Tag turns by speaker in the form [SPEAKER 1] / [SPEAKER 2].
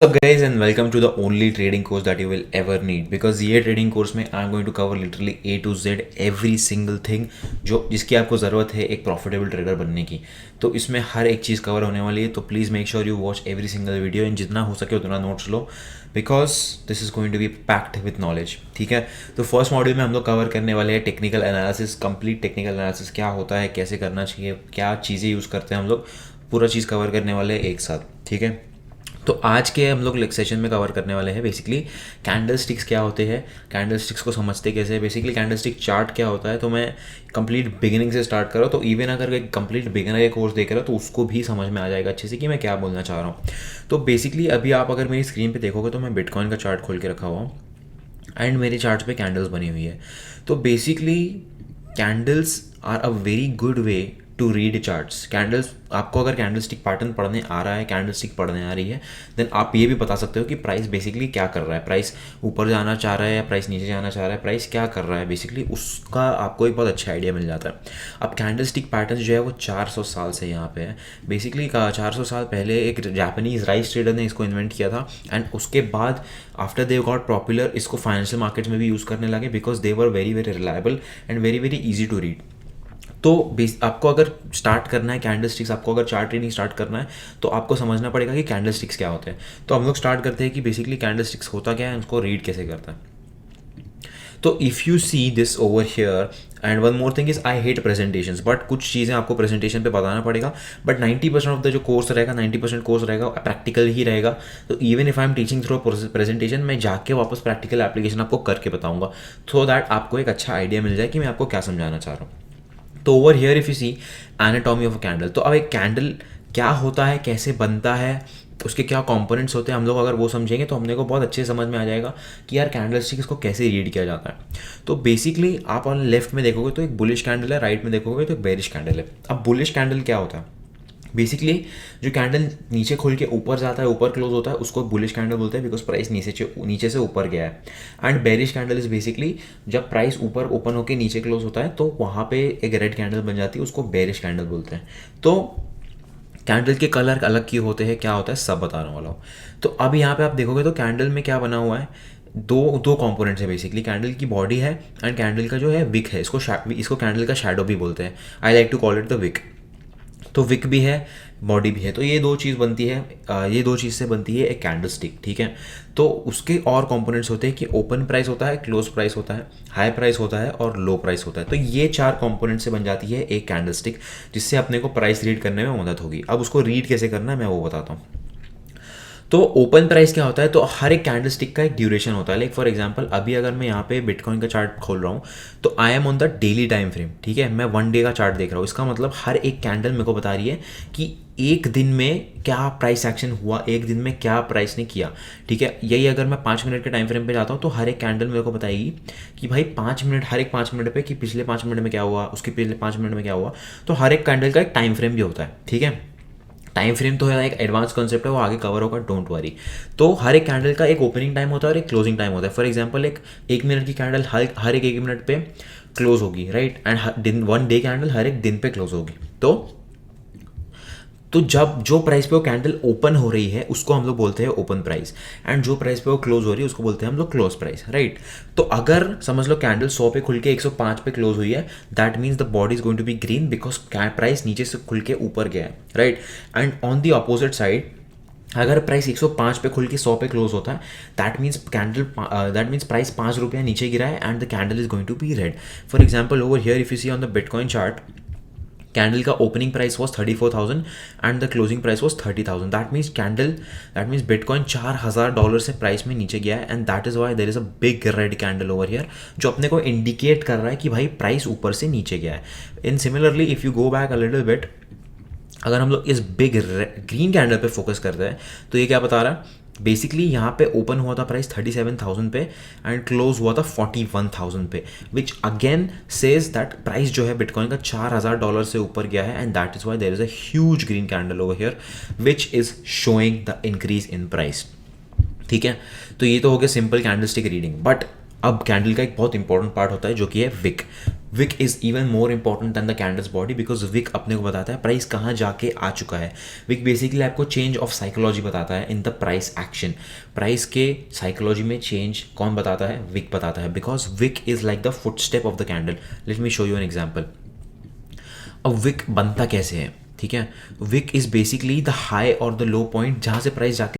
[SPEAKER 1] What's up guys and welcome to the only trading course that you will ever need because ये trading course में I am going to cover literally A to Z every single thing जो जिसकी आपको ज़रूरत है एक profitable trader बनने की। तो इसमें हर एक चीज़ कवर होने वाली है, तो please make sure you watch every single video and जितना हो सके उतना नोट्स लो because this is going to be packed with knowledge. ठीक है, तो फर्स्ट मॉड्यूल में हम लोग कवर करने वाले हैं technical analysis, complete technical analysis क्या होता है, कैसे करना चाहिए, क्या चीज़ें यूज़ करते हैं हम लोग, पूरा चीज़ कवर करने वाले हैं एक साथ। ठीक है, तो आज के हम लोग सेशन में कवर करने वाले हैं बेसिकली कैंडल स्टिक्स क्या होते हैं, कैंडल स्टिक्स को समझते कैसे, बेसिकली कैंडल स्टिक चार्ट क्या होता है। तो मैं कंप्लीट बिगिनिंग से स्टार्ट कर रहा हूँ, तो इवन अगर एक कंप्लीट बिगिनर का कोर्स देख रहा हो तो उसको भी समझ में आ जाएगा अच्छे से कि मैं क्या बोलना चाह रहा हूँ। तो बेसिकली अभी आप अगर मेरी स्क्रीन पे देखोगे तो मैं बिटकॉइन का चार्ट खोल के रखा हुआ हूँ एंड मेरे चार्ट पे कैंडल्स बनी हुई है। तो basically candles are a very good way to read charts. Candles आपको अगर कैंडल स्टिक पैटर्न पढ़ने आ रहा है, कैंडल स्टिक पढ़ने आ रही है, देन आप ये भी बता सकते हो कि प्राइस बेसिकली क्या कर रहा है, प्राइस ऊपर जाना चाह रहा है या प्राइस नीचे जाना चाह रहा है, प्राइस क्या कर रहा है, बेसिकली उसका आपको एक बहुत अच्छा आइडिया मिल जाता है। अब कैंडल स्टिक पैटर्न जो है वो 400 साल से यहाँ पे है। बेसिकली 400 साल पहले एक जापानीज राइस ट्रेडर ने इसको इन्वेंट किया था एंड उसके बाद आफ्टर दे गॉट पॉपुलर इसको फाइनेंशियल मार्केट्स में भी यूज़ करने लगे because they were very very reliable and very very easy to read. तो आपको अगर स्टार्ट करना है कैंडल स्टिक्स, आपको अगर चार्ट ट्रेडिंग स्टार्ट करना है तो आपको समझना पड़ेगा कि कैंडल स्टिक्स क्या होते हैं। तो हम लोग स्टार्ट करते हैं कि बेसिकली कैंडल स्टिक्स होता क्या है, उसको रीड कैसे करता है। तो if you see this over here and one more thing is I hate presentations, but कुछ चीज़ें आपको प्रेजेंटेशन पे बताना पड़ेगा, बट 90% ऑफ द जो कोर्स रहेगा 90% कोर्स रहेगा प्रैक्टिकल ही रहेगा। तो even if I am teaching through presentation, मैं जाके वापस प्रैक्टिकल एप्लीकेशन आपको करके बताऊंगा सो दैट आपको एक अच्छा आइडिया मिल जाए कि मैं आपको क्या समझाना चाह रहा हूँ। तो over here if you see anatomy of a candle, तो अब एक कैंडल क्या होता है, कैसे बनता है, उसके क्या कंपोनेंट्स होते हैं, हम लोग अगर वो समझेंगे तो हमने को बहुत अच्छे समझ में आ जाएगा कि यार कैंडल स्टिक इसको कैसे रीड किया जाता है। तो बेसिकली आप ऑन लेफ्ट में देखोगे तो एक बुलिश कैंडल है, राइट में देखोगे तो एक बेरिश कैंडल है। अब बुलिश कैंडल क्या होता है, बेसिकली जो कैंडल नीचे खोल के ऊपर जाता है, ऊपर क्लोज होता है, उसको बुलिश कैंडल बोलते हैं बिकॉज प्राइस नीचे से ऊपर गया है। And bearish candle is basically जब प्राइस ऊपर ओपन होकर नीचे क्लोज होता है तो वहाँ पे एक रेड कैंडल बन जाती है, उसको बेरिश कैंडल बोलते हैं। तो कैंडल के कलर अलग क्यों होते हैं, क्या होता है, सब बताने वाला हूँ। तो अब यहाँ पे आप देखोगे तो कैंडल में क्या बना हुआ है, दो दो कंपोनेंट्स है बेसिकली। कैंडल की बॉडी है एंड कैंडल का जो है विक है, इसको कैंडल का शैडो भी बोलते हैं। I like to call it the wick. तो विक भी है, बॉडी भी है, तो ये दो चीज़ बनती है, ये दो चीज़ से बनती है एक कैंडल स्टिक। ठीक है, तो उसके और कंपोनेंट्स होते हैं कि ओपन प्राइस होता है, क्लोज प्राइस होता है, हाई प्राइस होता है और लो प्राइस होता है। तो ये चार कंपोनेंट से बन जाती है एक कैंडल स्टिक जिससे अपने को प्राइस रीड करने में मदद होगी। अब उसको रीड कैसे करना है मैं वो बताता हूँ। तो ओपन प्राइस क्या होता है, तो हर एक कैंडल स्टिक का एक ड्यूरेशन होता है। लाइक फॉर एग्जांपल अभी अगर मैं यहाँ पे बिटकॉइन का चार्ट खोल रहा हूँ तो I am on the daily time frame. ठीक है, मैं 1 डे का चार्ट देख रहा हूँ, इसका मतलब हर एक कैंडल मेरे को बता रही है कि एक दिन में क्या प्राइस एक्शन हुआ, एक दिन में क्या प्राइस ने किया। ठीक है, यही अगर मैं 5 मिनट के टाइम फ्रेम पे जाता हूँ तो हर एक कैंडल मेरे को बताएगी कि भाई 5 मिनट, हर एक 5 मिनट पे कि पिछले 5 मिनट में क्या हुआ, उसके पिछले 5 मिनट में क्या हुआ। तो हर एक कैंडल का एक टाइम फ्रेम भी होता है। ठीक है, टाइम फ्रेम तो है, एक एडवांस कॉन्सेप्ट है, वो आगे कवर होगा, डोंट वरी। तो हर एक कैंडल का एक ओपनिंग टाइम होता है और एक क्लोजिंग टाइम होता है। फॉर एग्जांपल एक मिनट की कैंडल हर एक मिनट पे क्लोज होगी, राइट, एंड 1 डे कैंडल हर एक दिन पे क्लोज होगी। तो जब जो प्राइस पे वो कैंडल ओपन हो रही है उसको हम लोग बोलते हैं ओपन प्राइस, एंड जो प्राइस पे वो क्लोज हो रही है उसको बोलते हैं हम लोग क्लोज प्राइस, राइट। तो अगर समझ लो कैंडल 100 पे खुल के 105 पे क्लोज हुई है, that means the body is going to be green because price नीचे से खुल के ऊपर गया है, right. And on the opposite side अगर प्राइस 105 पे खुल के 100 पे क्लोज होता है, दैट मीन्स प्राइस 5 रुपया नीचे गिरा है and the candle is going to be red. For example over here if you see on the bitcoin chart, candle का opening price was 34,000 and the closing price was 30,000। That means bitcoin $4,000 से price में नीचे गया है and that is why there is a big red candle over here जो अपने को indicate कर रहा है कि भाई प्राइस ऊपर से नीचे गया है। इन similarly if you go back a little bit, अगर हम लोग इस बिग ग्रीन कैंडल पे फोकस करते हैं तो ये क्या बता रहा है, बेसिकली यहाँ पे ओपन हुआ था प्राइस 37,000 पे एंड क्लोज हुआ था 41,000 पे, which again says that price जो है बिटकॉइन का $4,000 से ऊपर गया है and that is why there is a huge green candle over here which is showing the increase in price. ठीक है, तो ये तो हो गया simple candlestick reading. But अब कैंडल का एक बहुत इंपॉर्टेंट पार्ट होता है जो कि है wick. Wick is even more important than the candle's body, because wick अपने को बताता है प्राइस कहाँ जाके आ चुका है। विक बेसिकली आपको चेंज ऑफ साइकोलॉजी बताता है in the price action. Price के साइकोलॉजी में चेंज कौन बताता है? विक बताता है, because wick is like the foot step of the candle. Let me show you an example. अब विक बनता कैसे है, ठीक है? Wick is basically the high और द लो पॉइंट जहाँ से प्राइस जाके